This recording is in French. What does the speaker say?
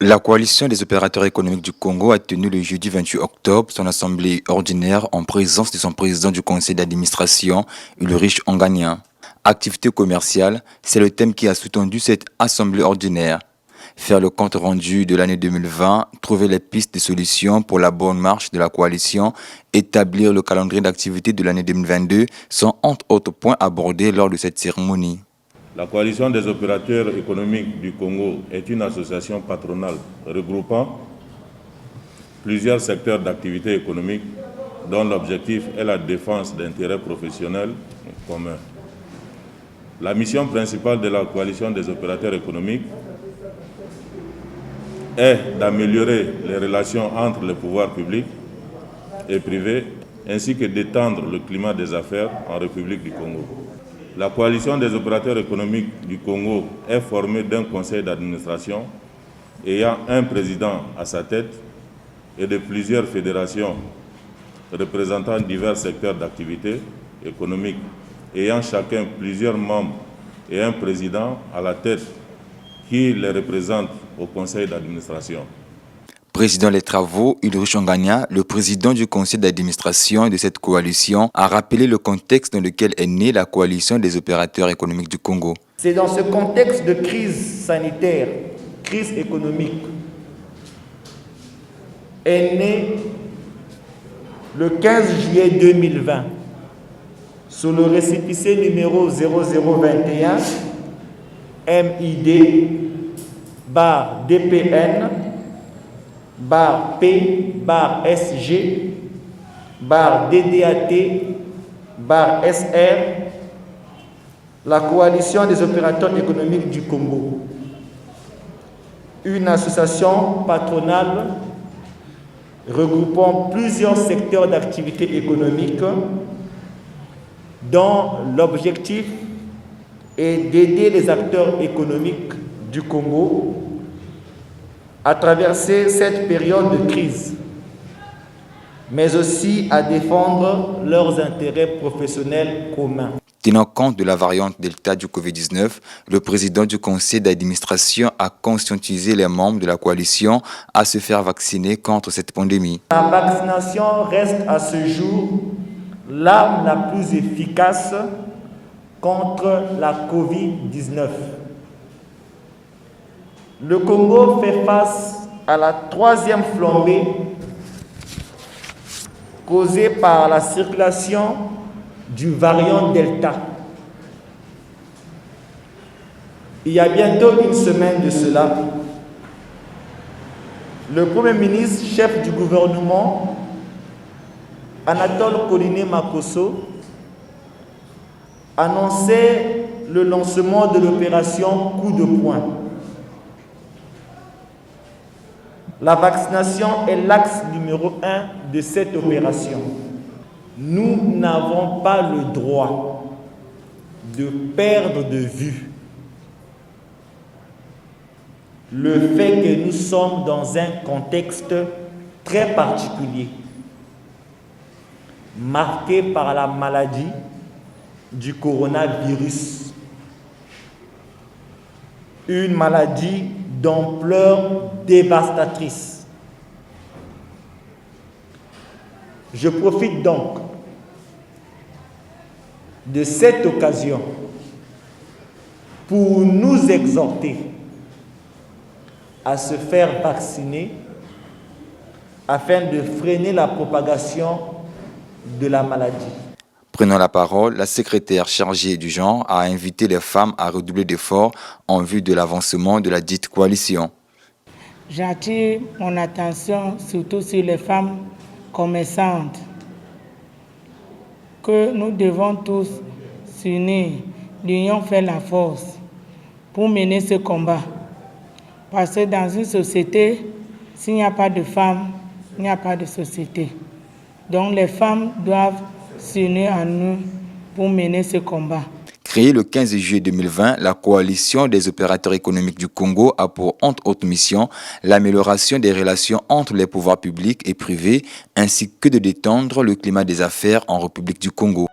La coalition des opérateurs économiques du Congo a tenu le jeudi 28 octobre son assemblée ordinaire en présence de son président du conseil d'administration, Ulrich Ongania. Activité commerciale, c'est le thème qui a sous-tendu cette assemblée ordinaire. Faire le compte rendu de l'année 2020, trouver les pistes de solutions pour la bonne marche de la coalition, établir le calendrier d'activité de l'année 2022 sont entre autres points abordés lors de cette cérémonie. La coalition des opérateurs économiques du Congo est une association patronale regroupant plusieurs secteurs d'activité économique dont l'objectif est la défense d'intérêts professionnels communs. La mission principale de la coalition des opérateurs économiques est d'améliorer les relations entre les pouvoirs publics et privés ainsi que d'étendre le climat des affaires en République du Congo. La coalition des opérateurs économiques du Congo est formée d'un conseil d'administration ayant un président à sa tête et de plusieurs fédérations représentant divers secteurs d'activité économique ayant chacun plusieurs membres et un président à la tête qui les représente au conseil d'administration. Président des travaux, Ulrich Ongania, le président du conseil d'administration de cette coalition, a rappelé le contexte dans lequel est née la coalition des opérateurs économiques du Congo. C'est dans ce contexte de crise sanitaire, crise économique, est né le 15 juillet 2020 sous le récépissé numéro 0021 MID/DPN /P/SG /DDAT/SR, la coalition des opérateurs économiques du Congo, une association patronale regroupant plusieurs secteurs d'activité économique dont l'objectif est d'aider les acteurs économiques du Congo à traverser cette période de crise, mais aussi à défendre leurs intérêts professionnels communs. Tenant compte de la variante Delta du Covid-19, le président du conseil d'administration a conscientisé les membres de la coalition à se faire vacciner contre cette pandémie. La vaccination reste à ce jour l'arme la plus efficace contre la Covid-19. Le Congo fait face à la troisième flambée causée par la circulation du variant Delta. Il y a bientôt une semaine de cela, le Premier ministre, chef du gouvernement, Anatole Koliné Makosso, annonçait le lancement de l'opération Coup de poing. La vaccination est l'axe numéro 1 de cette opération. Nous n'avons pas le droit de perdre de vue le fait que nous sommes dans un contexte très particulier, marqué par la maladie du coronavirus. Une maladie d'ampleur dévastatrice. Je profite donc de cette occasion pour nous exhorter à se faire vacciner afin de freiner la propagation de la maladie. Prenant la parole, la secrétaire chargée du genre a invité les femmes à redoubler d'efforts en vue de l'avancement de la dite coalition. J'attire mon attention surtout sur les femmes commerçantes, que nous devons tous s'unir. L'union fait la force pour mener ce combat. Parce que dans une société, s'il n'y a pas de femmes, il n'y a pas de société. Donc les femmes doivent s'unir à nous pour mener ce combat. Créée le 15 juillet 2020, la coalition des opérateurs économiques du Congo a pour entre autres missions l'amélioration des relations entre les pouvoirs publics et privés ainsi que de détendre le climat des affaires en République du Congo.